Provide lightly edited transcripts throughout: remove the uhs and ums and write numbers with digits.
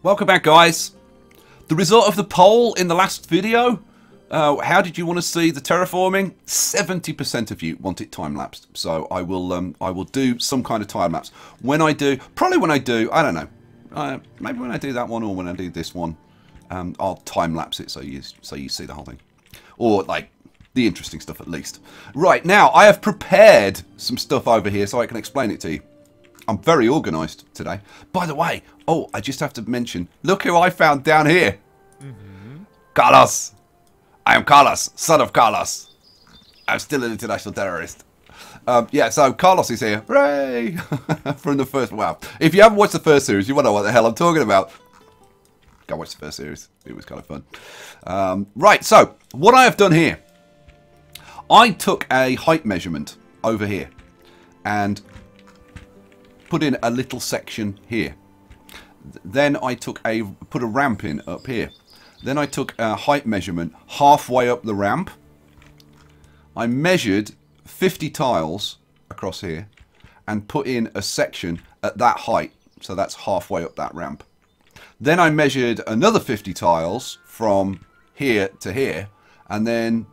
Welcome back, guys. The result of the poll in the last video, how did you want to see the terraforming? 70% of you want it time-lapsed. So I will do some kind of time-lapse. When I do, probably when I do, I don't know. Maybe when I do that one or when I do this one, I'll time-lapse it so you see the whole thing. Or, like, the interesting stuff at least. Right, now, I have prepared some stuff over here so I can explain it to you. I'm very organised today. By the way, oh, I just have to mention, look who I found down here. Carlos. I am Carlos, son of Carlos. I'm still an international terrorist. Yeah, so Carlos is here. Hooray! From the first, wow. If you haven't watched the first series, you won't know what the hell I'm talking about. Go watch the first series. It was kind of fun. Right, so, what I have done here. I took a height measurement over here. And put in a little section here. Then I put a ramp in up here. Then I took a height measurement halfway up the ramp. I measured 50 tiles across here and put in a section at that height. So that's halfway up that ramp. Then I measured another 50 tiles from here to here, and then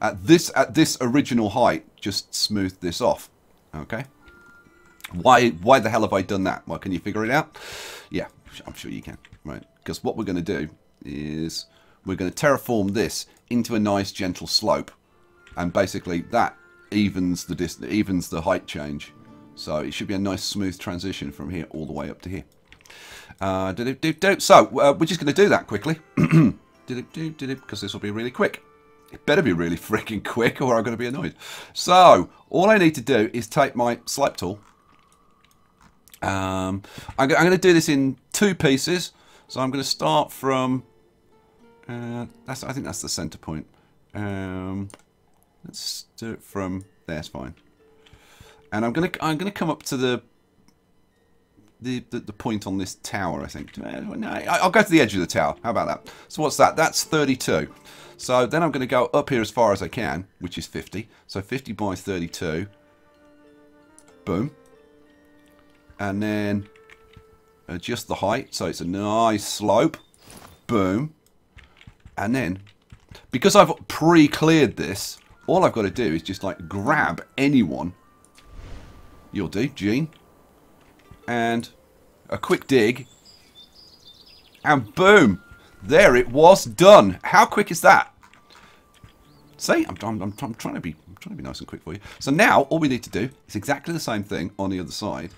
at this original height just smoothed this off. Okay? Why the hell have I done that? Well, can you figure it out? Yeah, I'm sure you can, right? Because what we're going to do is we're going to terraform this into a nice gentle slope, and basically that evens the height change. So it should be a nice smooth transition from here all the way up to here. So we're just going to do that quickly because this will be really quick. It better be really freaking quick or I'm going to be annoyed. So all I need to do is take my swipe tool. I'm going to do this in 2 pieces. So I'm going to start from. I think that's the center point. Let's do it from there. It's fine. And I'm going to come up to the point on this tower. I think. No, I'll go to the edge of the tower. How about that? So what's that? That's 32. So then I'm going to go up here as far as I can, which is 50. So 50 by 32. Boom. And then adjust the height so it's a nice slope. Boom. And then, because I've pre-cleared this, all I've got to do is just like grab anyone. You'll do, Gene. And a quick dig. And boom. There it was, done. How quick is that? See, I'm trying to be nice and quick for you. So now all we need to do is exactly the same thing on the other side.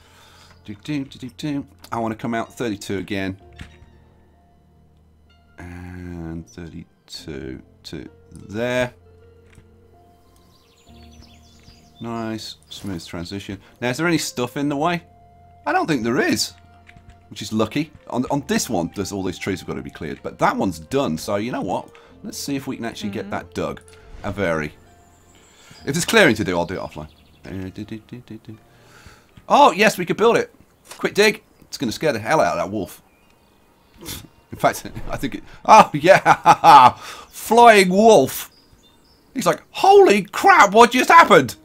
I want to come out 32 again. And 32 to there. Nice, smooth transition. Now, is there any stuff in the way? I don't think there is, which is lucky. On this one, there's all these trees have got to be cleared, but that one's done. So you know what? Let's see if we can actually get that dug. A very. If there's clearing to do, I'll do it offline. Oh yes, we could build it. Quick dig. It's going to scare the hell out of that wolf. In fact, I think it... Oh, yeah! Flying wolf! He's like, holy crap, what just happened?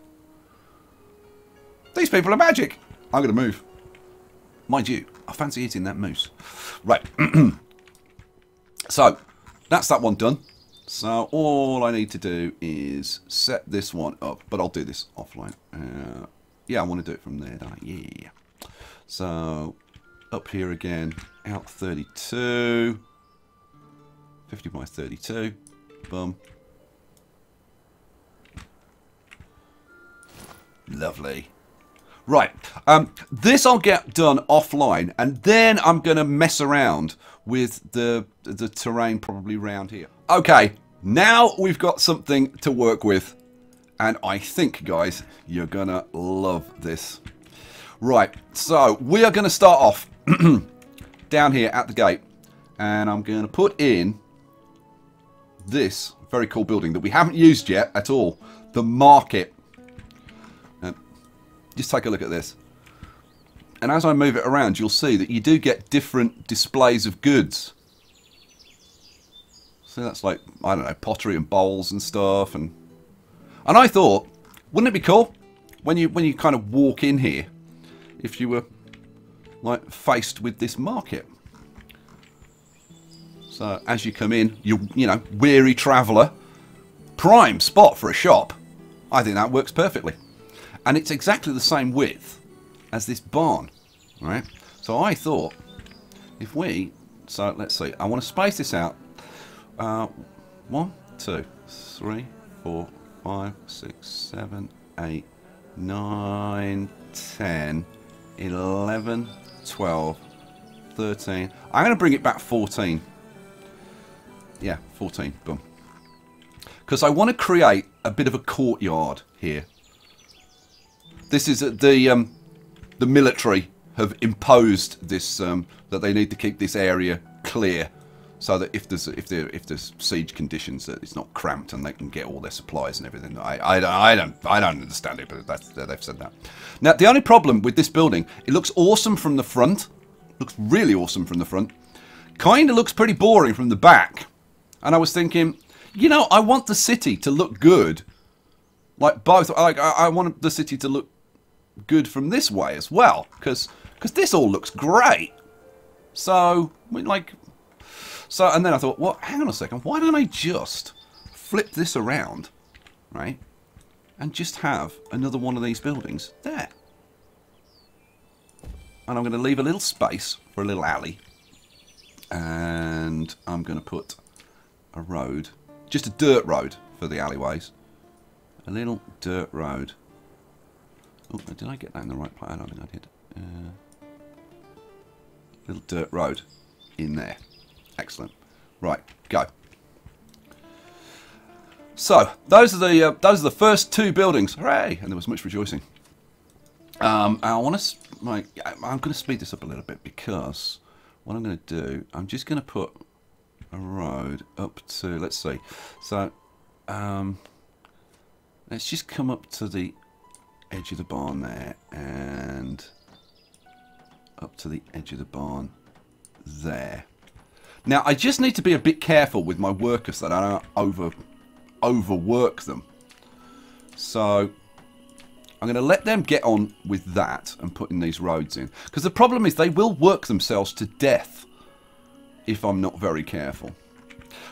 These people are magic. I'm going to move. Mind you, I fancy eating that moose. Right. So, that's that one done. So, all I need to do is set this one up. But I'll do this offline. Yeah, I want to do it from there, don't I? Yeah. So, up here again, out 32, 50 by 32, boom. Lovely. Right, this I'll get done offline, and then I'm going to mess around with the terrain probably around here. Okay, now we've got something to work with, and I think, guys, you're going to love this. Right, so we are going to start off down here at the gate, and I'm going to put in this very cool building that we haven't used yet at all, the market. Just take a look at this. And as I move it around, you'll see that you do get different displays of goods. So that's like, I don't know, pottery and bowls and stuff. And I thought, wouldn't it be cool when you kind of walk in here, if you were like faced with this market? So as you come in, you know, weary traveller, prime spot for a shop. I think that works perfectly. And it's exactly the same width as this barn, right? So I thought, if we, so let's see, I want to space this out. 1, 2, 3, 4, 5, 6, 7, 8, 9, 10, 11, 12, 13. I'm going to bring it back 14. Yeah, 14. Boom. Because I want to create a bit of a courtyard here. This is the military have imposed this that they need to keep this area clear, so that if there's siege conditions, that it's not cramped and they can get all their supplies and everything. I don't understand it, but they've said that. Now the only problem with this building, it looks awesome from the front, looks really awesome from the front, kind of looks pretty boring from the back. And I was thinking, you know, I want the city to look good, like both. Like I want the city to look good from this way as well, because this all looks great. So and then I thought, well, hang on a second, why don't I just flip this around, right, and just have another one of these buildings there. And I'm going to leave a little space for a little alley, and I'm going to put a road, just a dirt road for the alleyways, a little dirt road. Oh, did I get that in the right place? I don't think I did. Little dirt road in there. Excellent. Right, go. So those are the first 2 buildings. Hooray! And there was much rejoicing. I'm going to speed this up a little bit, because what I'm going to do, I'm just going to put a road up to, let's see. So let's just come up to the edge of the barn there, and up to the edge of the barn there. Now I just need to be a bit careful with my workers that I don't overwork them. So I'm going to let them get on with that and putting these roads in, because the problem is they will work themselves to death if I'm not very careful.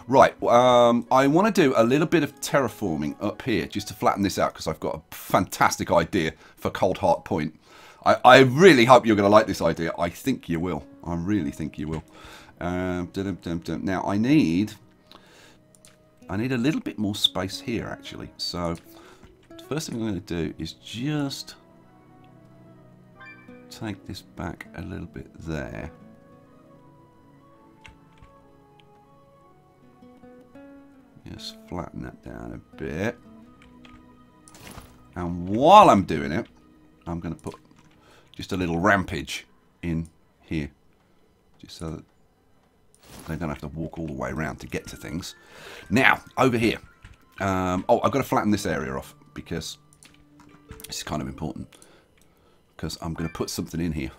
Right, I want to do a little bit of terraforming up here just to flatten this out, because I've got a fantastic idea for Cold Heart Point. I really hope you're going to like this idea. I think you will. I really think you will. Now I need a little bit more space here, actually. So the first thing I'm going to do is just take this back a little bit there. Just flatten that down a bit. And while I'm doing it, I'm going to put just a little rampage in here, just so that they don't have to walk all the way around to get to things. Now, over here. Oh, I've got to flatten this area off, because this is kind of important. Because I'm going to put something in here.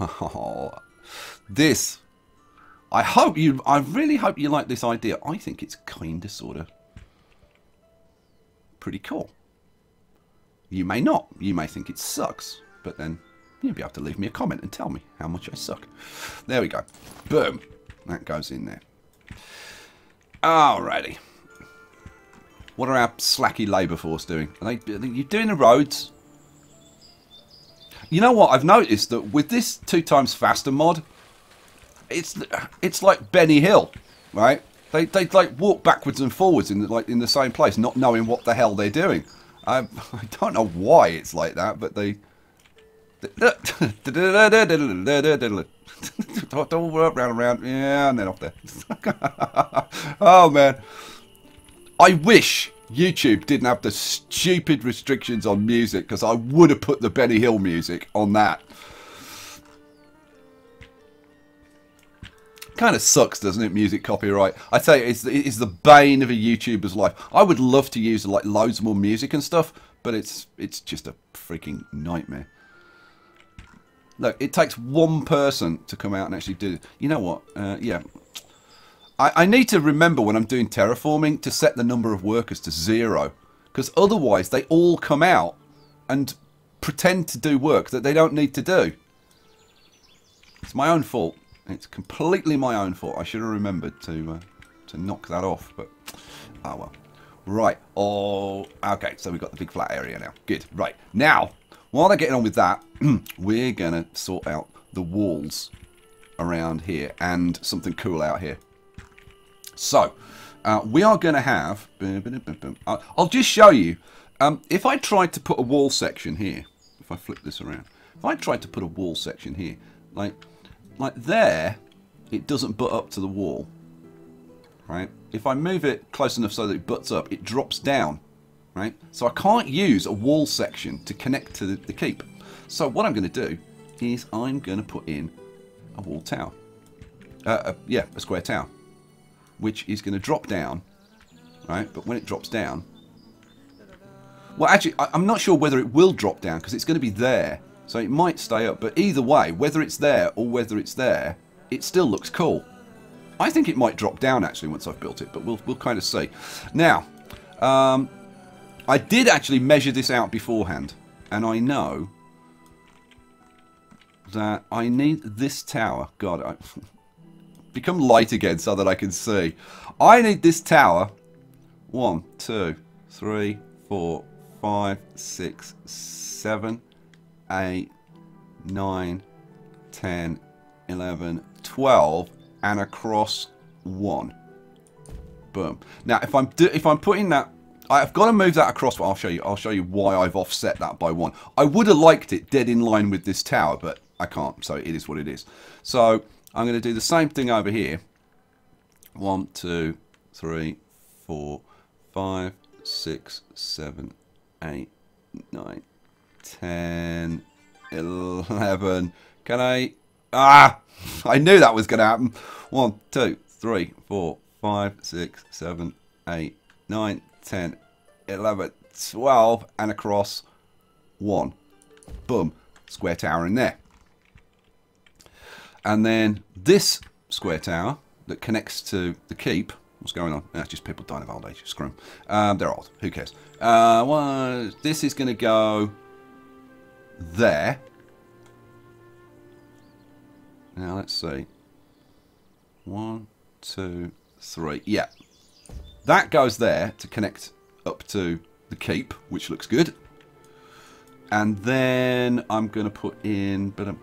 This, I really hope you like this idea. I think it's kind of, sort of, pretty cool. You may not. You may think it sucks. But then you'll be able to leave me a comment and tell me how much I suck. There we go. Boom. That goes in there. Alrighty. What are our slacky labour force doing? Are you doing the roads? You know what? I've noticed that with this 2 times faster mod, it's like Benny Hill, right? They like walk backwards and forwards in the same place, not knowing what the hell they're doing. I don't know why it's like that, but they round, yeah, and then off there. Oh man, I wish YouTube didn't have the stupid restrictions on music, because I would have put the Benny Hill music on that. Kind of sucks, doesn't it, music copyright? I tell you, it's the bane of a YouTuber's life. I would love to use like loads more music and stuff, but it's just a freaking nightmare. Look, it takes one person to come out and actually do it. You know what? Yeah. I need to remember when I'm doing terraforming to set the number of workers to 0. Because otherwise they all come out and pretend to do work that they don't need to do. It's my own fault. It's completely my own fault. I should have remembered to to knock that off, but oh well. Right. Oh, okay. So we've got the big flat area now. Good. Right. Now, while they're getting on with that, we're going to sort out the walls around here and something cool out here. So, we are going to have... I'll just show you. If I tried to put a wall section here, if I flip this around, if I tried to put a wall section here, like there, it doesn't butt up to the wall. Right? If I move it close enough so that it butts up, it drops down. Right? So I can't use a wall section to connect to the keep. So what I'm going to do is I'm going to put in a wall tower. Yeah, a square tower. Which is going to drop down. Right? But when it drops down... Well, actually, I'm not sure whether it will drop down because it's going to be there. So it might stay up. But either way, whether it's there or whether it's there, it still looks cool. I think it might drop down, actually, once I've built it. But we'll kind of see. Now, I did actually measure this out beforehand. And I know that I need this tower. God, I become light again so that I can see. I need this tower. 1, 2, 3, 4, 5, 6, 7, 8, 9, 10, 11, 12, and across 1. Boom. Now, if I'm putting that, I've got to move that across. But I'll show you why I've offset that by 1. I would have liked it dead in line with this tower, but I can't. So it is what it is. So I'm going to do the same thing over here. 1, 2, 3, 4, 5, 6, 7, 8, 9, 10, 11. Can I? Ah! I knew that was going to happen. 1, 2, 3, 4, 5, 6, 7, 8, 9, 10, 11, 12, and across 1. Boom. Square tower in there. And then this square tower that connects to the keep. What's going on? That's just people dying of old age. Screw them. They're old. Who cares? Well, this is going to go there. Now, let's see. 1, 2, 3. Yeah. That goes there to connect up to the keep, which looks good. And then I'm going to put in... What am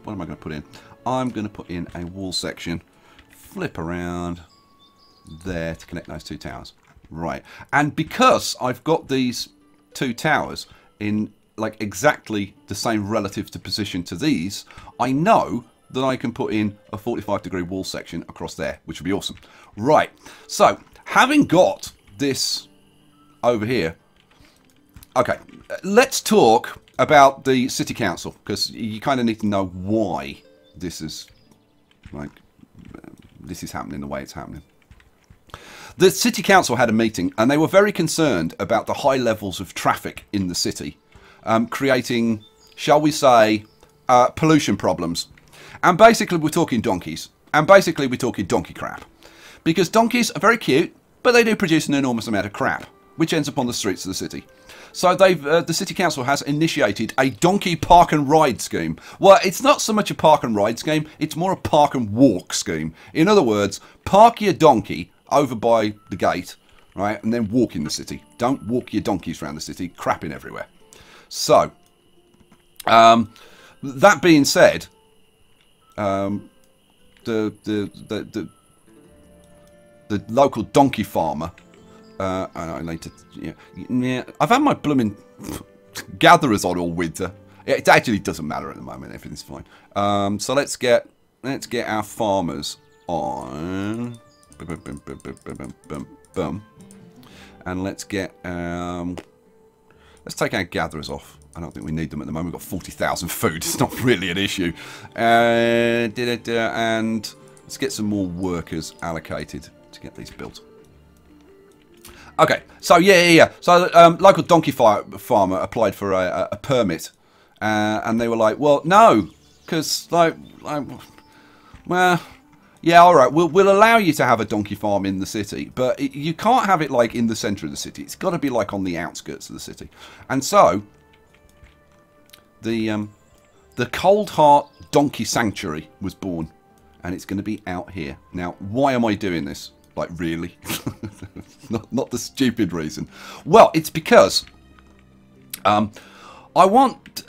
I going to put in? I'm going to put in a wall section. Flip around there to connect those 2 towers. Right. And because I've got these 2 towers in like exactly the same relative to position to these, I know that I can put in a 45-degree wall section across there, which would be awesome. Right. So, having got this over here, okay, let's talk about the city council, because you kind of need to know why this is happening the way it's happening. The city council had a meeting and they were very concerned about the high levels of traffic in the city, creating, shall we say, pollution problems. And basically we're talking donkeys. And basically we're talking donkey crap. Because donkeys are very cute, but they do produce an enormous amount of crap, which ends up on the streets of the city. So the city council has initiated a donkey park and ride scheme. Well, it's not so much a park and ride scheme, it's more a park and walk scheme. In other words, park your donkey over by the gate, right, and then walk in the city. Don't walk your donkeys around the city, crapping everywhere. So, that being said, the local donkey farmer, I need to, yeah, I've had my blooming gatherers on all winter. It actually doesn't matter at the moment. Everything's fine. So let's get our farmers on. And let's get let's take our gatherers off. I don't think we need them at the moment. We've got 40,000 food. It's not really an issue. And let's get some more workers allocated to get these built. Okay, so yeah. So local donkey farmer applied for a permit, and they were like, "Well, no, because well, yeah, all right, we'll allow you to have a donkey farm in the city, but you can't have it like in the centre of the city. It's got to be like on the outskirts of the city." And so the Cold Heart Donkey Sanctuary was born, and it's going to be out here. Now, why am I doing this? Like, really? not the stupid reason. Well, it's because I want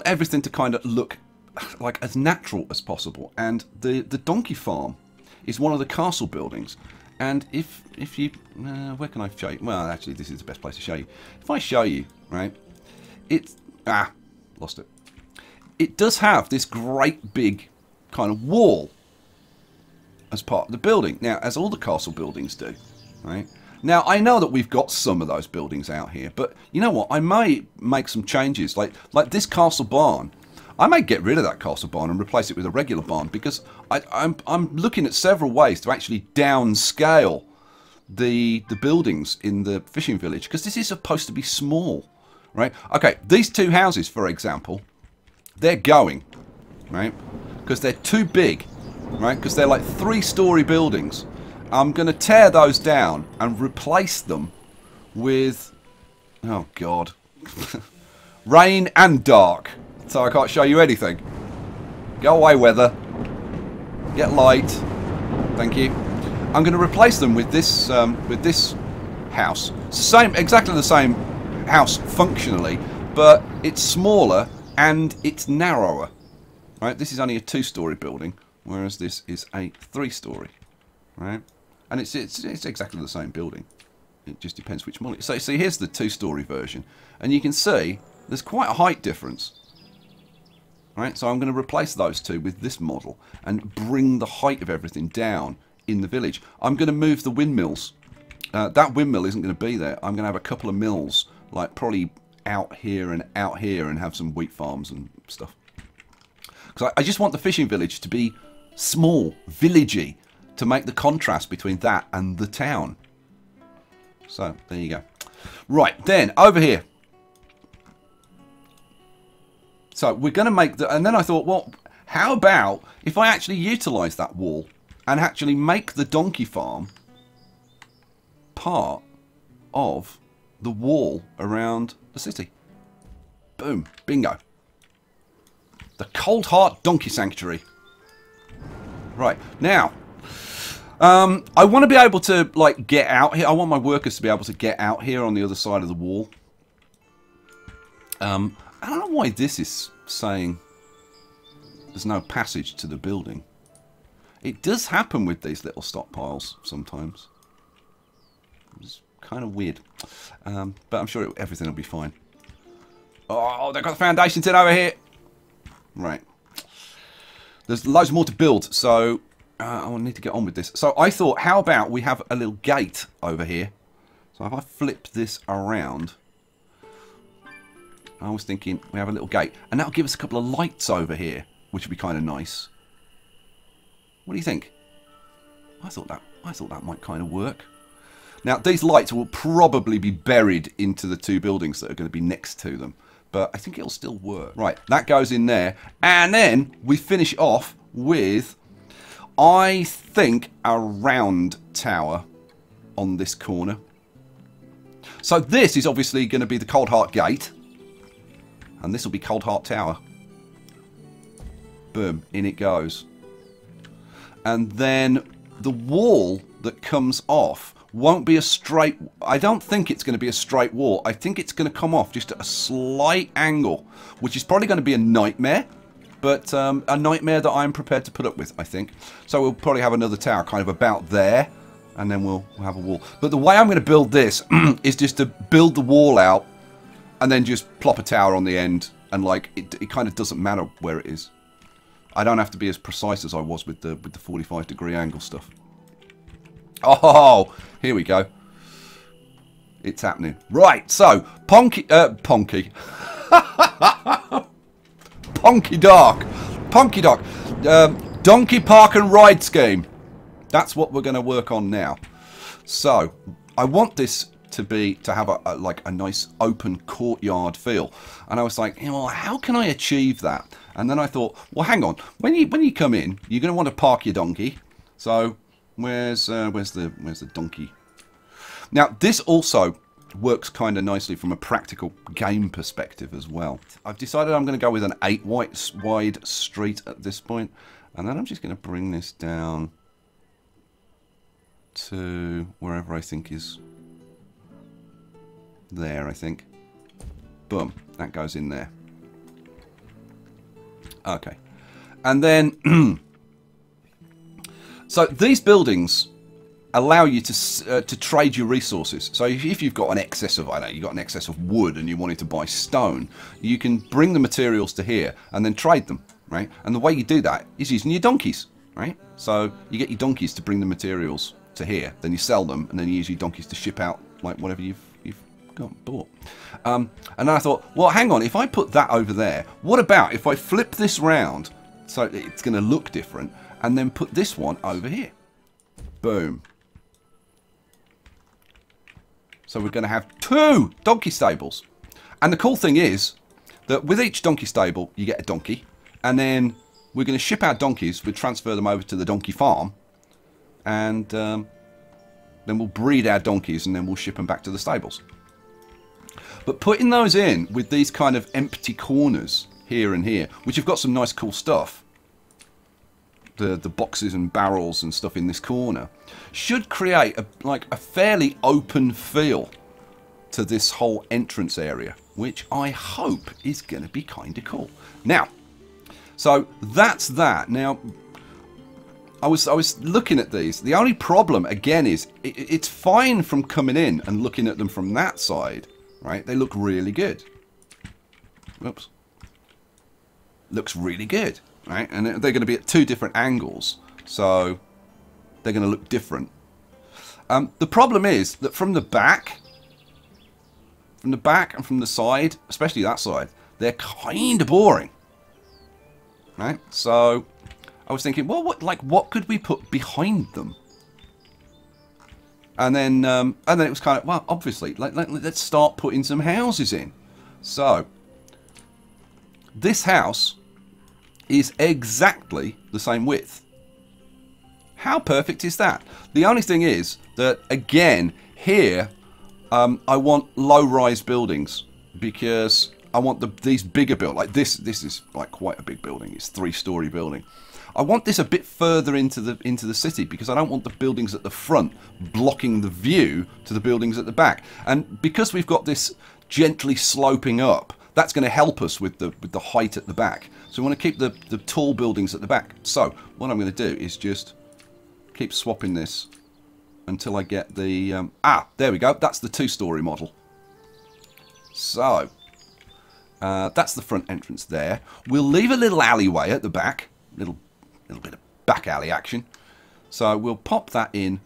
everything to kind of look like as natural as possible, and the donkey farm is one of the castle buildings. And if you where can I show you? Well, actually, this is the best place to show you. If I show you, right, it's lost it. It does have this great big kind of wall as part of the building. Now, as all the castle buildings do, right? Now, I know that we've got some of those buildings out here, but you know what? I may make some changes, like this castle barn. I may get rid of that castle barn and replace it with a regular barn, because I'm looking at several ways to actually downscale the buildings in the fishing village, because this is supposed to be small, right? Okay, these two houses, for example, they're going, right? Because they're too big, right? Because they're like 3-story buildings. I'm going to tear those down and replace them with, oh God, rain and dark. So I can't show you anything. Go away, weather. Get light. Thank you. I'm going to replace them with this house. Same, exactly the same house functionally, but it's smaller and it's narrower. Right? This is only a 2-story building, whereas this is a 3-story. Right? And it's exactly the same building. It just depends which model. So see, here's the 2-story version, and you can see there's quite a height difference. Right, so I'm going to replace those two with this model and bring the height of everything down in the village. I'm going to move the windmills. That windmill isn't going to be there. I'm going to have a couple of mills, like probably out here and have some wheat farms and stuff. Because I just want the fishing village to be small, villagey, to make the contrast between that and the town. So, there you go. Right, then, over here. So we're going to make the, and then I thought, well, how about if I actually utilise that wall and actually make the donkey farm part of the wall around the city? Boom, bingo. The Cold Heart Donkey Sanctuary. Right, now, I want to be able to, like, get out here. I want my workers to be able to get out here on the other side of the wall. I don't know why this is saying there's no passage to the building. It does happen with these little stockpiles sometimes. It's kind of weird. But I'm sure everything will be fine. Oh, they've got the foundations in over here. Right. There's loads more to build, so I will need to get on with this. So I thought, how about we have a little gate over here? So if I flip this around, I was thinking we have a little gate, and that'll give us a couple of lights over here, which would be kind of nice. What do you think? I thought that might kind of work. Now these lights will probably be buried into the 2 buildings that are going to be next to them, but I think it'll still work. Right, that goes in there, and then we finish off with, I think, a round tower on this corner. So this is obviously going to be the Cold Heart Gate. And this will be Cold Heart Tower. Boom, in it goes. And then the wall that comes off won't be a straight... I don't think it's going to be a straight wall. I think it's going to come off just at a slight angle, which is probably going to be a nightmare. But a nightmare that I'm prepared to put up with, I think. So we'll probably have another tower kind of about there. And then we'll have a wall. But the way I'm going to build this is just to build the wall out, and then just plop a tower on the end, and like it kind of doesn't matter where it is. I don't have to be as precise as I was with the 45-degree angle stuff. Oh, here we go. It's happening. Right, so Ponky Dark, Donkey Park and Ride Scheme. That's what we're going to work on now. So I want this to have a nice open courtyard feel, and I was like, well, how can I achieve that? And then I thought, well, hang on, when you come in, you're going to want to park your donkey. So where's the donkey? Now this also works kind of nicely from a practical game perspective as well. I've decided I'm going to go with an 8 wide street at this point, And then I'm just going to bring this down to wherever I think is there, I think. Boom. That goes in there. Okay. And then, so these buildings allow you to trade your resources. So if you've got an excess of, I don't know, you've got an excess of wood and you wanted to buy stone, you can bring the materials to here and then trade them, right? And the way you do that is using your donkeys, right? So you get your donkeys to bring the materials to here, then you sell them, and then you use your donkeys to ship out like whatever you've bought. And then I thought, well, hang on, if I put that over there, what about if I flip this round so it's going to look different, and then put this one over here? Boom. So we're going to have 2 donkey stables. And the cool thing is that with each donkey stable, you get a donkey. And then we're going to ship our donkeys. We'll transfer them over to the donkey farm. And then we'll breed our donkeys and then we'll ship them back to the stables. But putting those in with these kind of empty corners here and here, which have got some nice cool stuff. The boxes and barrels and stuff in this corner should create a fairly open feel to this whole entrance area, which I hope is going to be kind of cool. Now, so that's that. Now, I was looking at these. The only problem again is it's fine from coming in and looking at them from that side, right? They look really good. Whoops. Looks really good. Right, and they're going to be at 2 different angles, so they're going to look different. The problem is that from the back and from the side, especially that side, they're kind of boring. Right, so I was thinking, well, what could we put behind them? And then it was kind of, well, obviously, let's start putting some houses in. So this house is exactly the same width. How perfect is that? The only thing is that, again, here I want low-rise buildings because I want these bigger buildings. Like this is like quite a big building. It's a 3-story building. I want this a bit further into the city because I don't want the buildings at the front blocking the view to the buildings at the back. And because we've got this gently sloping up, that's going to help us with the height at the back. So we want to keep the tall buildings at the back. So what I'm going to do is just keep swapping this until I get the... there we go. That's the 2-story model. So that's the front entrance there. We'll leave a little alleyway at the back. Little bit of back alley action. So we'll pop that in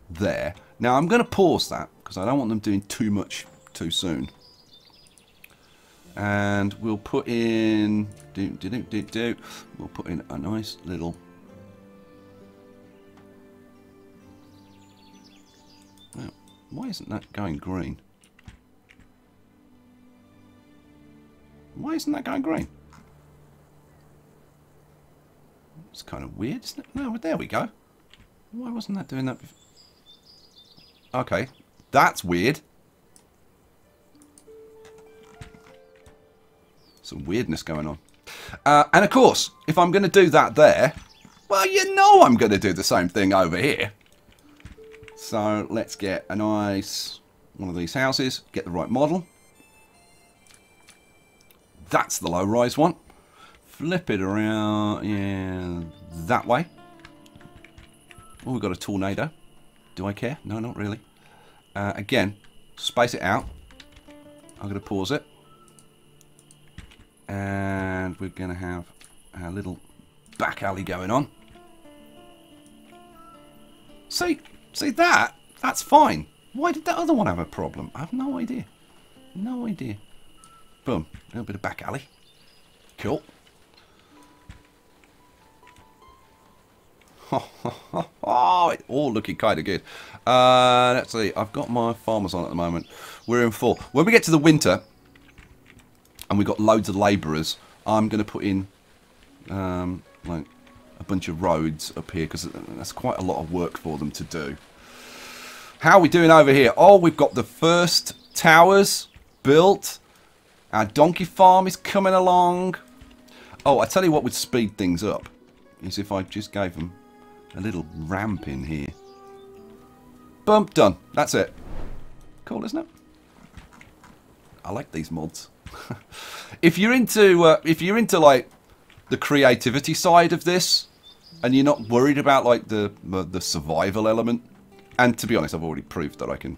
there. Now I'm going to pause that because I don't want them doing too much too soon. And we'll put in... We'll put in a nice little... Well, why isn't that going green? Why isn't that going green? It's kind of weird, isn't it? No, there we go. Why wasn't that doing that before? Okay, that's weird. Some weirdness going on. And of course, if I'm going to do that there, well, you know I'm going to do the same thing over here. So let's get a nice one of these houses, get the right model. That's the low-rise one. Flip it around, yeah, that way. Oh, we've got a tornado. Do I care? No, not really. Again, space it out. I'm going to pause it. And we're going to have a little back alley going on. See that? That's fine. Why did that other one have a problem? I have no idea. No idea. Boom. A little bit of back alley. Cool. Oh, it's all looking kind of good. Let's see. I've got my farmers on at the moment. We're in full. When we get to the winter, and we've got loads of labourers, I'm going to put in like a bunch of roads up here because that's quite a lot of work for them to do. How are we doing over here? Oh, we've got the first towers built. Our donkey farm is coming along. Oh, I tell you what would speed things up. is if I just gave them a little ramp in here. Boom, done. That's it. Cool, isn't it? I like these mods. If you're into like the creativity side of this, and you're not worried about like the survival element, and to be honest, I've already proved that I can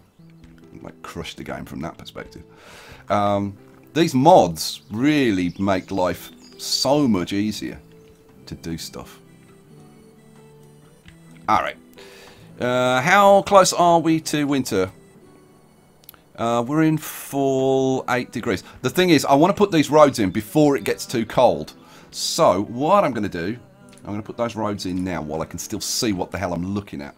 like crush the game from that perspective. These mods really make life so much easier to do stuff. All right. How close are we to winter? We're in full 8 degrees. The thing is, I want to put these roads in before it gets too cold. So, what I'm going to do, I'm going to put those roads in now while I can still see what the hell I'm looking at.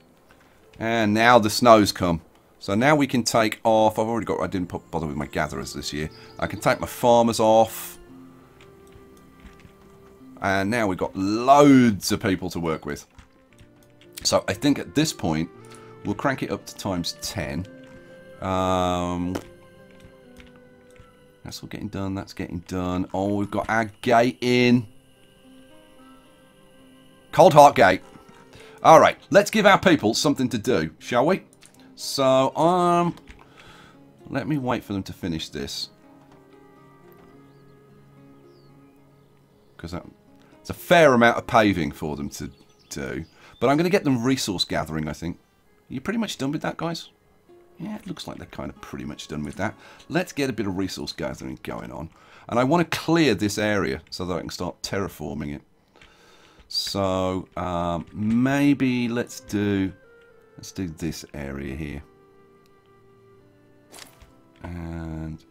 And now the snow's come. So now we can take off, I didn't bother with my gatherers this year. I can take my farmers off. And now we've got loads of people to work with. So I think at this point, we'll crank it up to times 10. That's all getting done, that's getting done. Oh, we've got our gate in. Cold Heart Gate. Alright, let's give our people something to do, shall we? So, let me wait for them to finish this. Because it's a fair amount of paving for them to do. But I'm going to get them resource gathering, I think. Are you pretty much done with that, guys? Yeah, it looks like they're kind of pretty much done with that. Let's get a bit of resource gathering going on. And I want to clear this area so that I can start terraforming it. So, maybe let's do this area here. And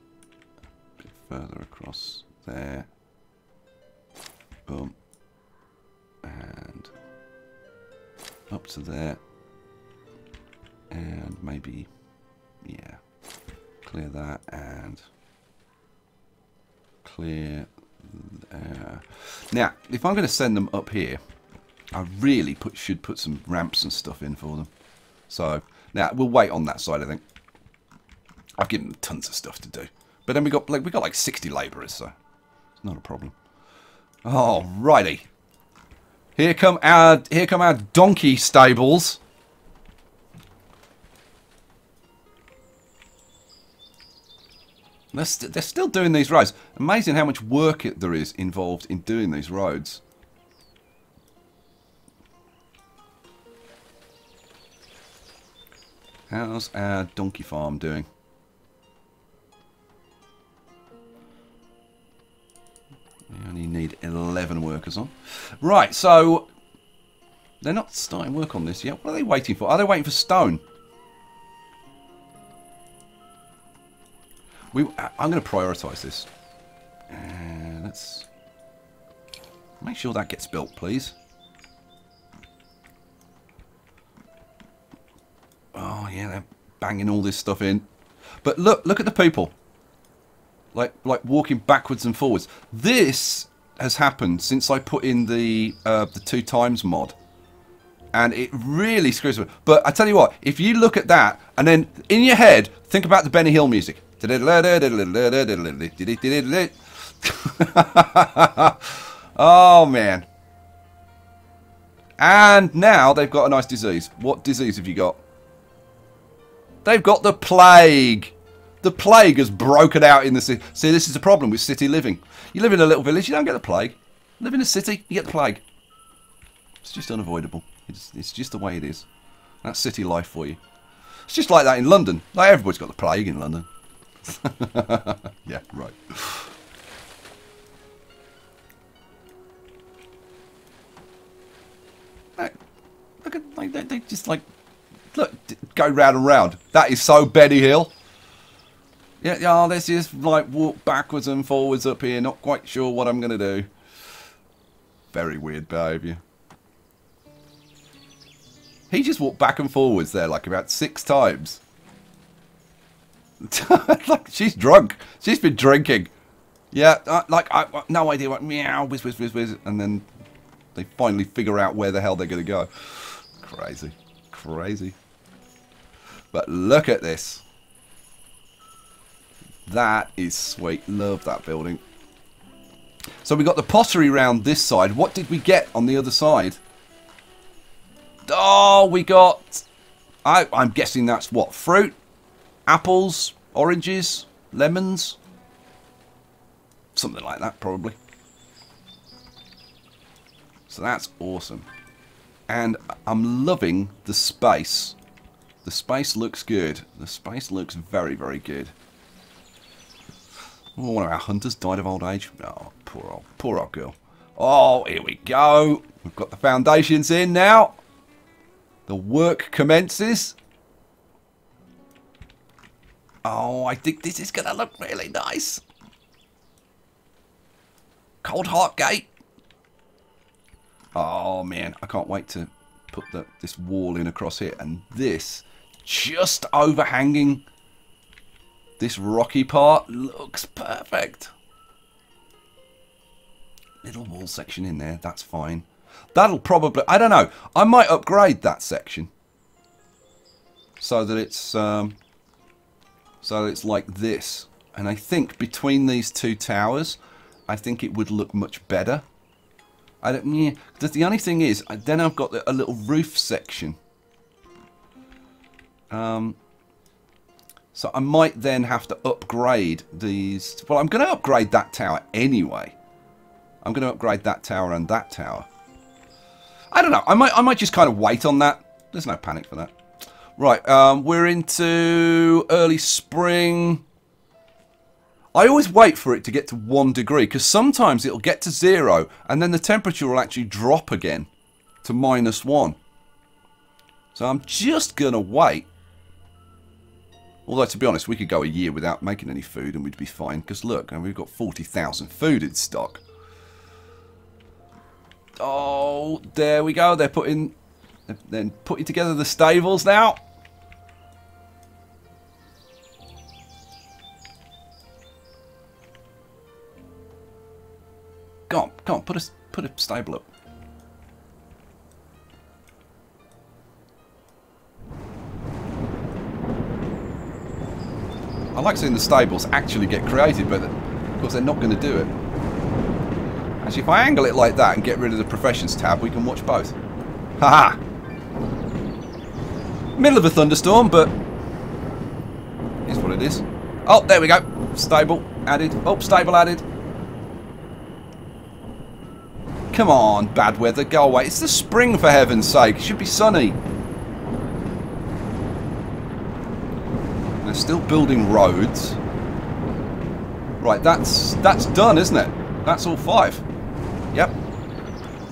a bit further across there. Boom. And up to there. And maybe, yeah, clear that and clear. Now, if I'm going to send them up here, I really should put some ramps and stuff in for them. So now we'll wait on that side. I think I've given them tons of stuff to do, but then we got like 60 labourers, so it's not a problem. Alrighty, here come our donkey stables. They're still doing these roads. Amazing how much work there is involved in doing these roads. How's our donkey farm doing? We only need 11 workers on. Right, so they're not starting work on this yet. What are they waiting for? Are they waiting for stone? I'm going to prioritise this. Let's make sure that gets built, please. Oh yeah, they're banging all this stuff in. But look at the people. Like walking backwards and forwards. This has happened since I put in the 2 times mod. And it really screws me. But I tell you what, if you look at that and then in your head think about the Benny Hill music. Oh man. And now they've got a nice disease. What disease have you got? They've got the plague. The plague has broken out in the city. See, this is the problem with city living. You live in a little village, you don't get the plague. You live in a city, you get the plague. It's just unavoidable. It's just the way it is. That's city life for you. It's just like that in London. Like everybody's got the plague in London. Yeah, right. Look at they just like go round and round. That is so Benny Hill. Yeah, let's just like walk backwards and forwards up here. Not quite sure what I'm gonna do. Very weird behaviour. He just walked back and forwards there like about 6 times. Like she's drunk. She's been drinking. Yeah, I no idea what meow whiz whiz whiz whiz, and then they finally figure out where the hell they're gonna go. Crazy, crazy. But look at this. That is sweet. Love that building. So we got the pottery round this side. What did we get on the other side? Oh, we got... I'm guessing that's what? Fruit? Apples? Oranges? Lemons? Something like that, probably. So that's awesome. And I'm loving the space. The space looks good. The space looks very, very good. Oh, one of our hunters died of old age. Oh, poor old girl. Oh, here we go. We've got the foundations in now. The work commences. Oh, I think this is going to look really nice. Cold Heart Gate. Oh, man. I can't wait to put this wall in across here. And this, just overhanging this rocky part, looks perfect. Little wall section in there. That's fine. That'll probably... I don't know. I might upgrade that section. So that it's like this. And I think between these two towers, I think it would look much better. I don't... Yeah, the only thing is, then I've got a little roof section. So I might then have to upgrade these... Well, I'm going to upgrade that tower anyway. I'm going to upgrade that tower and that tower. I don't know. I might just kind of wait on that. There's no panic for that. Right, we're into early spring. I always wait for it to get to 1 degree, because sometimes it'll get to 0, and then the temperature will actually drop again to -1. So I'm just going to wait. Although, to be honest, we could go a year without making any food and we'd be fine. Because look, we've got 40,000 food in stock. Oh, there we go. They're putting together the stables now. Go on, put a stable up. I like seeing the stables actually get created, but of course they're not going to do it. Actually, if I angle it like that and get rid of the professions tab, we can watch both. Haha! Middle of a thunderstorm, but here's what it is. Oh, there we go. Stable added. Oh, stable added. Come on, bad weather, go away. It's the spring, for heaven's sake. It should be sunny. They're still building roads. Right, that's done, isn't it? That's all 5. Yep.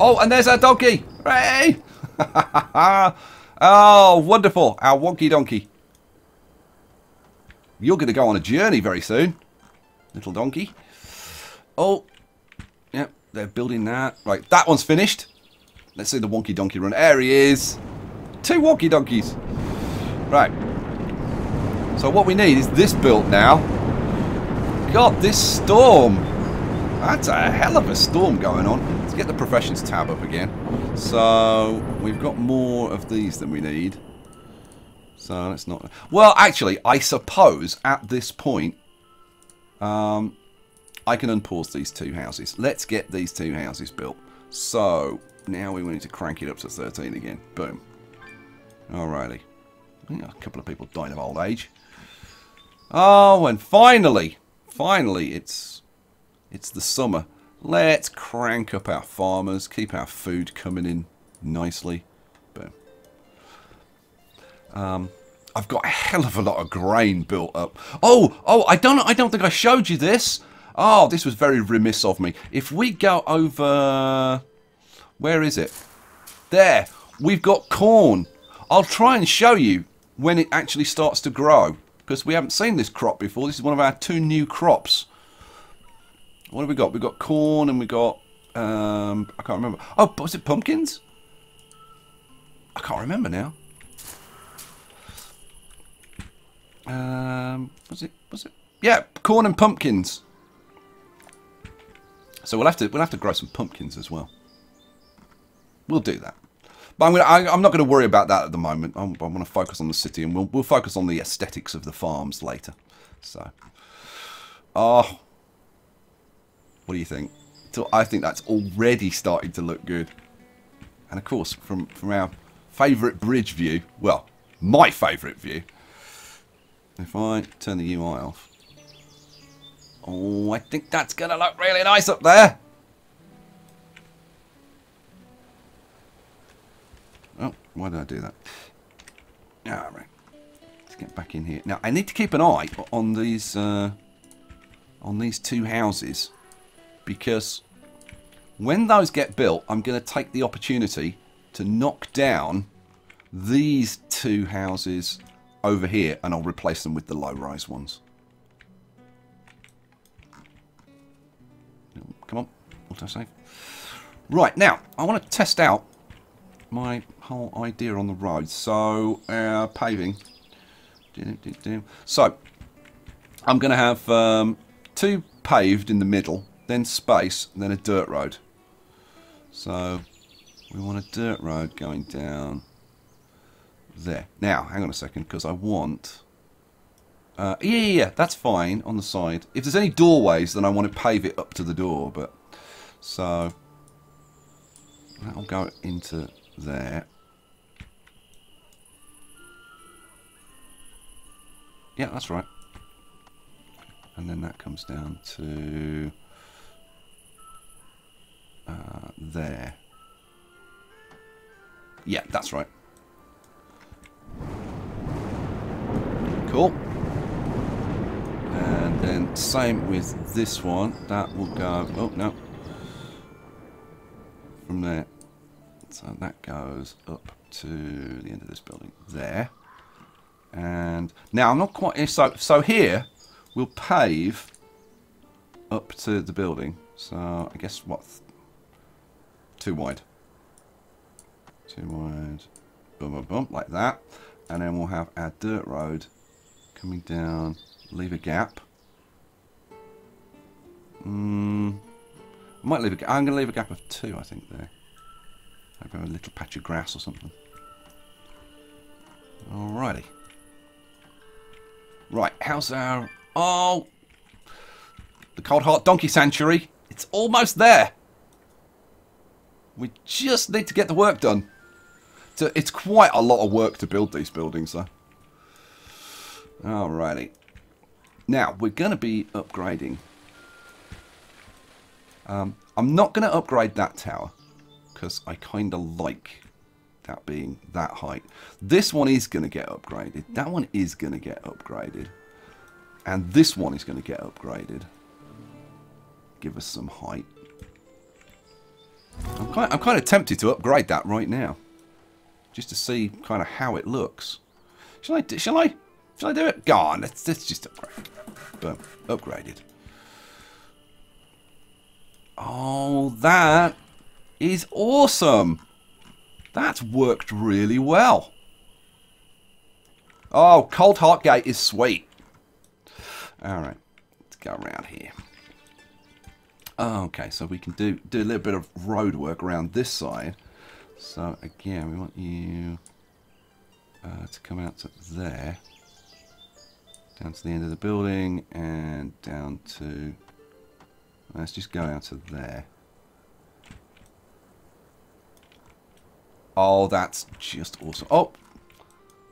Oh, and there's our donkey. Hooray! Oh, wonderful. Our wonky donkey. You're going to go on a journey very soon, little donkey. Oh, yep, they're building that. Right, that one's finished. Let's see the wonky donkey run. There he is. 2 wonky donkeys. Right. So what we need is this built now. God, this storm. That's a hell of a storm going on. Let's get the professions tab up again. So we've got more of these than we need. So let's not... Well, actually, I suppose at this point, I can unpause these 2 houses. Let's get these 2 houses built. So now we need to crank it up to 13 again. Boom. Alrighty. A couple of people died of old age. Oh, and finally, it's the summer. Let's crank up our farmers, keep our food coming in nicely. Boom. I've got a hell of a lot of grain built up. Oh, I don't think I showed you this. Oh, this was very remiss of me. If we go over, where is it? There, we've got corn. I'll try and show you when it actually starts to grow, because we haven't seen this crop before. This is one of our 2 new crops. What have we got? We've got corn and we got, I can't remember. Oh, was it pumpkins? I can't remember now. Was it? Yeah, corn and pumpkins. So we'll have to grow some pumpkins as well. We'll do that. But I'm not going to worry about that at the moment. I want to focus on the city, and we'll focus on the aesthetics of the farms later. So, oh, what do you think? So I think that's already starting to look good. And of course, from our favourite bridge view, well, my favourite view, if I turn the UI off, oh, I think that's going to look really nice up there. Oh, why did I do that? All right, let's get back in here. Now, I need to keep an eye on these two houses, because when those get built, I'm going to take the opportunity to knock down these two houses over here, and I'll replace them with the low-rise ones. Come on, autosave. Right, now, I want to test out my whole idea on the road. So, paving. So, I'm going to have two paved in the middle, then space, and then a dirt road. So, we want a dirt road going down there. Now, hang on a second, because I want... yeah, that's fine on the side. If there's any doorways, then I want to pave it up to the door. But so, that'll go into there. Yeah, that's right. And then that comes down to there. Yeah, that's right. Cool. And then same with this one. That will go... Oh, no. From there. So that goes up to the end of this building. There. And now I'm not quite... So here, we'll pave up to the building. So I guess, what? 2 wide. 2 wide. Boom, boom, boom. Like that. And then we'll have our dirt road coming down, leave a gap. I might leave a gap. I'm going to leave a gap of 2, I think, there. Maybe a little patch of grass or something. Alrighty. Right, how's our... Oh! The Cold Heart Donkey Sanctuary. It's almost there. We just need to get the work done. So it's quite a lot of work to build these buildings, though. Alrighty. Now, we're going to be upgrading. I'm not going to upgrade that tower, because I kind of like that being that height. This one is going to get upgraded. That one is going to get upgraded. And this one is going to get upgraded. Give us some height. I'm kind of tempted to upgrade that right now, just to see kind of how it looks. Shall I do it? Go on, let's just upgrade. Boom, upgraded. Oh, that is awesome. That's worked really well. Oh, Cold Heart Gate is sweet. All right, let's go around here. Okay, so we can do a little bit of road work around this side. So again, we want you to come out to there, down to the end of the building, and down to... Let's just go out to there. Oh, that's just awesome. Oh,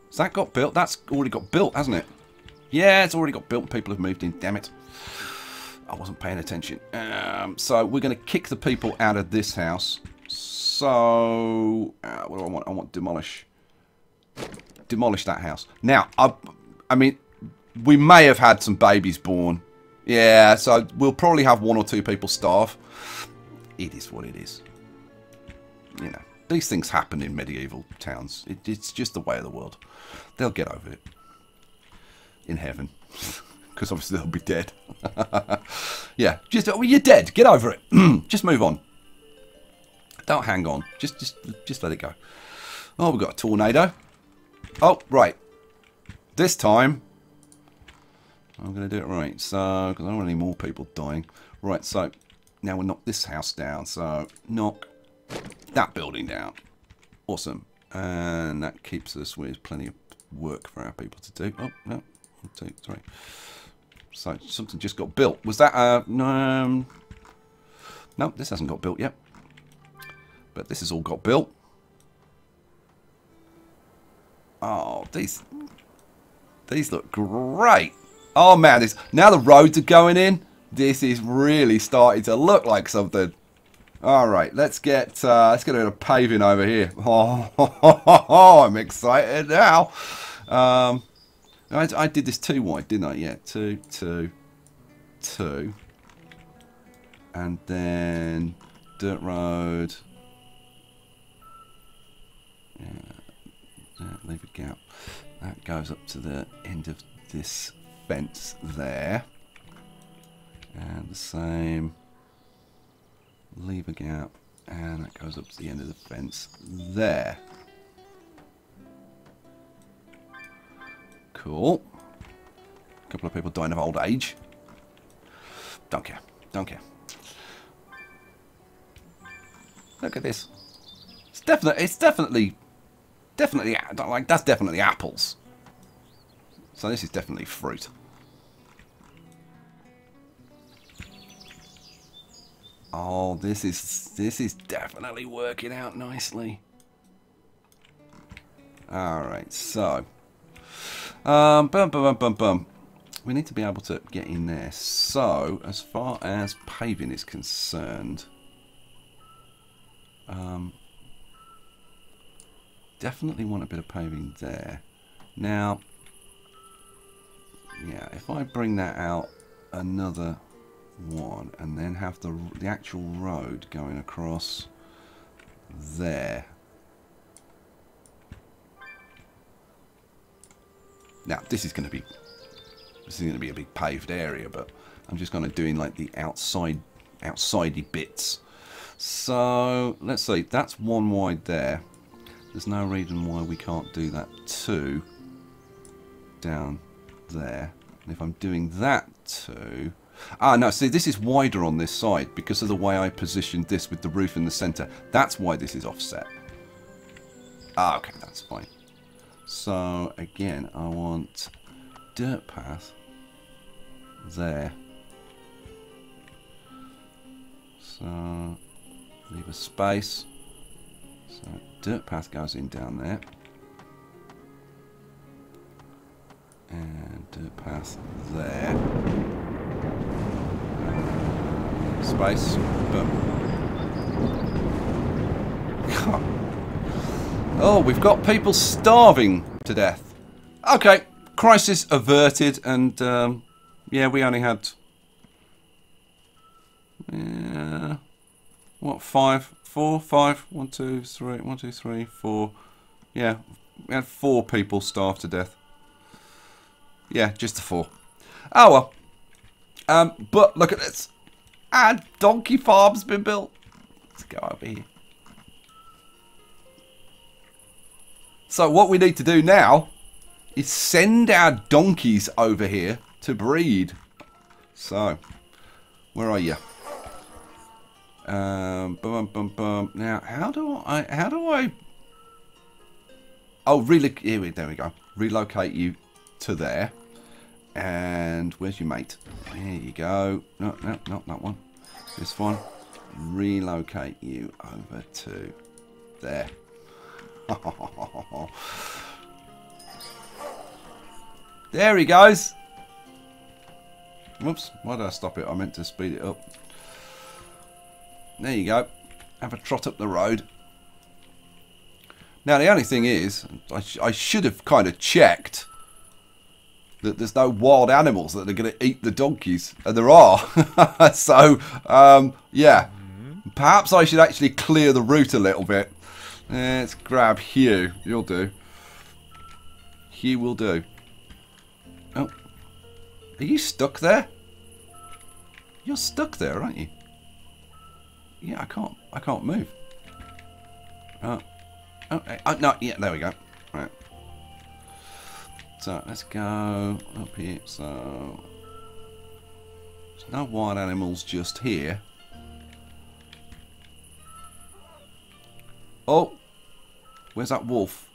has that got built? That's already got built, hasn't it? Yeah, it's already got built. People have moved in. Damn it. I wasn't paying attention. So we're going to kick the people out of this house. So what do I want? I want demolish. Demolish that house. Now, I mean, we may have had some babies born. Yeah, so we'll probably have 1 or 2 people starve. It is what it is. You know, these things happen in medieval towns. It's just the way of the world. They'll get over it. In heaven. Because obviously they'll be dead. Yeah, just, well, you're dead. Get over it. Just move on. Don't hang on. Just let it go. Oh, we've got a tornado. Oh, right. This time, I'm going to do it right. So, because I don't want any more people dying. Right, so now we'll knock this house down. So, knock that building down. Awesome. And that keeps us with plenty of work for our people to do. Oh, no. 1, 2, 3. So, something just got built. Was that, No, this hasn't got built yet. But this has all got built. Oh, these look great. Oh man, now the roads are going in. This is really starting to look like something. All right, let's get a bit of paving over here. Oh, I'm excited now. I did this 2 wide, didn't I? Yeah, 2, 2, 2, and then dirt road. Yeah, leave a gap. That goes up to the end of this fence there, and the same. Leave a gap, and that goes up to the end of the fence there. Cool. A couple of people dying of old age. Don't care. Don't care. Look at this. It's definitely like that's definitely apples. So this is definitely fruit. Oh, this is definitely working out nicely. All right, so we need to be able to get in there. So as far as paving is concerned, definitely want a bit of paving there. Now, yeah, if I bring that out another one and then have the actual road going across there. Now this is going to be a big paved area, but I'm just kind of doing like the outsidey bits. So let's see, that's 1 wide there. There's no reason why we can't do that 2 down there. And if I'm doing that 2, no, see, this is wider on this side because of the way I positioned this with the roof in the center. That's why this is offset. Okay, that's fine. So again, I want dirt path there. So leave a space. So dirt path goes in down there. And dirt path there. Space. Boom. Oh, we've got people starving to death. Okay, crisis averted, and yeah, we only had what, 5, 4, 5, 1, 2, 3, 1, 2, 3, 4. Yeah, we had 4 people starve to death. Yeah, just the 4. Oh well. But look at this. And donkey farm's been built. Let's go over here. So what we need to do now is send our donkeys over here to breed. So, where are you? Now, how do I? Oh, really? Here there we go. Relocate you to there. And where's your mate? There you go. No, not that one. This one. Relocate you over to there. There he goes. Whoops, why did I stop it? I meant to speed it up. There you go. Have a trot up the road. Now the only thing is, I should have kind of checked that there's no wild animals that are going to eat the donkeys, and there are. So yeah, perhaps I should actually clear the route a little bit. Let's grab Hugh. You'll do. Hugh will do. Oh, are you stuck there? You're stuck there, aren't you? Yeah, I can't move. Oh, no, yeah, there we go. Right. So let's go up here. So there's no wild animals just here. Oh, where's that wolf?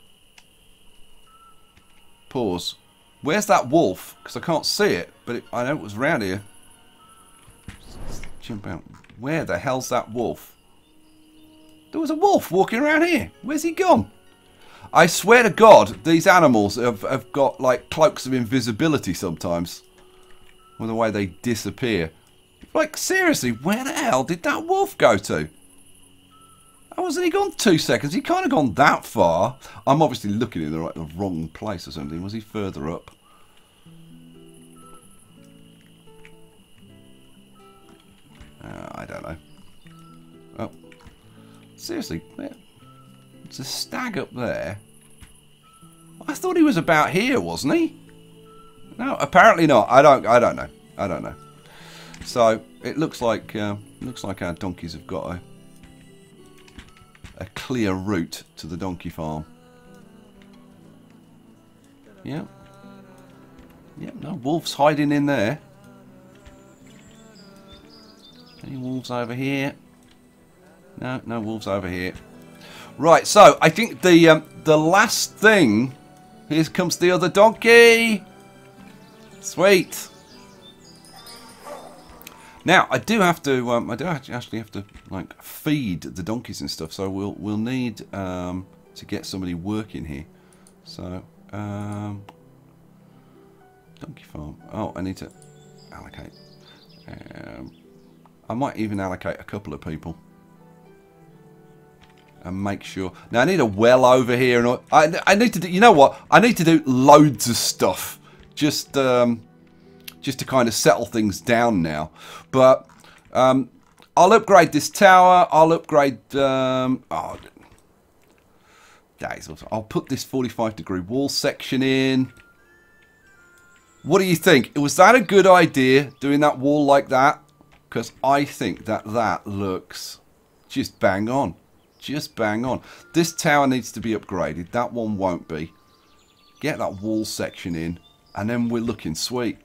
Pause. Where's that wolf? Because I can't see it, but I know it was around here. Let's jump out Where the hell's that wolf? There was a wolf walking around here. Where's he gone? I swear to God, these animals have got like cloaks of invisibility sometimes. With the way they disappear. Like, seriously, where the hell did that wolf go to? Oh, wasn't he gone 2 seconds? He can't have gone that far. I'm obviously looking in the wrong place or something. Was he further up? I don't know. Oh, seriously, there's a stag up there. I thought he was about here, wasn't he? No, apparently not. I don't know. I don't know. So it looks like our donkeys have got a clear route to the donkey farm. Yeah. Yeah. No wolves hiding in there. Any wolves over here? No, no wolves over here. Right. So I think the last thing. Here comes the other donkey. Sweet. Now I do have to. I do actually have to like feed the donkeys and stuff. So we'll need to get somebody working here. So donkey farm. Oh, I need to allocate. I might even allocate a couple of people. And make sure. Now I need a well over here, and I need to do. You know what? I need to do loads of stuff, just to kind of settle things down now. But I'll upgrade this tower. I'll upgrade. Oh, that is awesome. I'll put this 45-degree wall section in. What do you think? Was that a good idea doing that wall like that? Because I think that looks just bang on. Just bang on. This tower needs to be upgraded. That one won't be. Get that wall section in. And then we're looking sweet.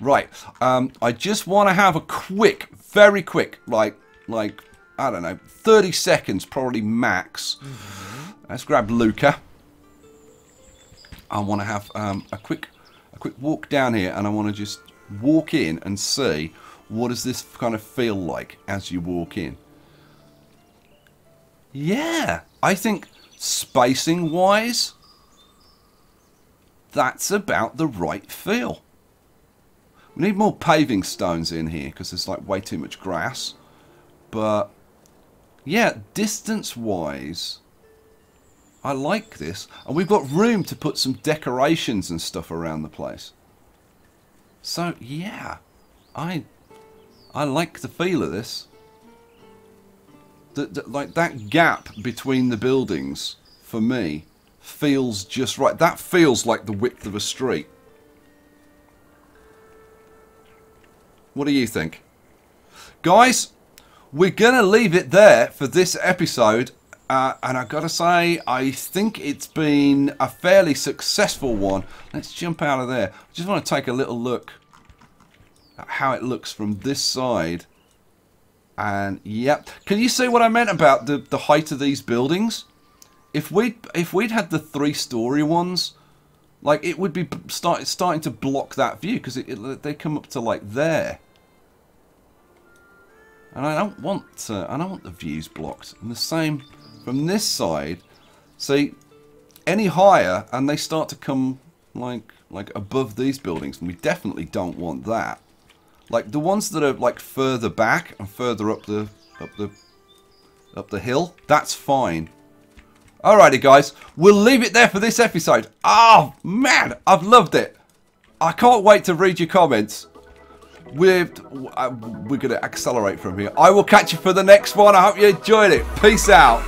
Right. I just want to have a quick, very quick, like I don't know, 30 seconds probably max. Let's grab Luca. I want to have a quick walk down here. And I want to just walk in and see what does this kind of feel like as you walk in. Yeah, I think spacing-wise, that's about the right feel. We need more paving stones in here because there's like way too much grass. But yeah, distance-wise, I like this. And we've got room to put some decorations and stuff around the place. So yeah, I like the feel of this. Like that gap between the buildings for me feels just right. That feels like the width of a street. What do you think? Guys, we're gonna leave it there for this episode, and I've got to say I think it's been a fairly successful one. Let's jump out of there. I just want to take a little look at how it looks from this side. And yep, can you see what I meant about the height of these buildings? If we'd had the 3-story ones, like it would be starting to block that view because they come up to like there. And I don't want the views blocked. And the same from this side. See, any higher and they start to come like above these buildings, and we definitely don't want that. Like the ones that are like further back and further up the hill, that's fine. Alrighty guys, we'll leave it there for this episode. Oh man, I've loved it. I can't wait to read your comments. We're going to accelerate from here. I will catch you for the next one. I hope you enjoyed it. Peace out.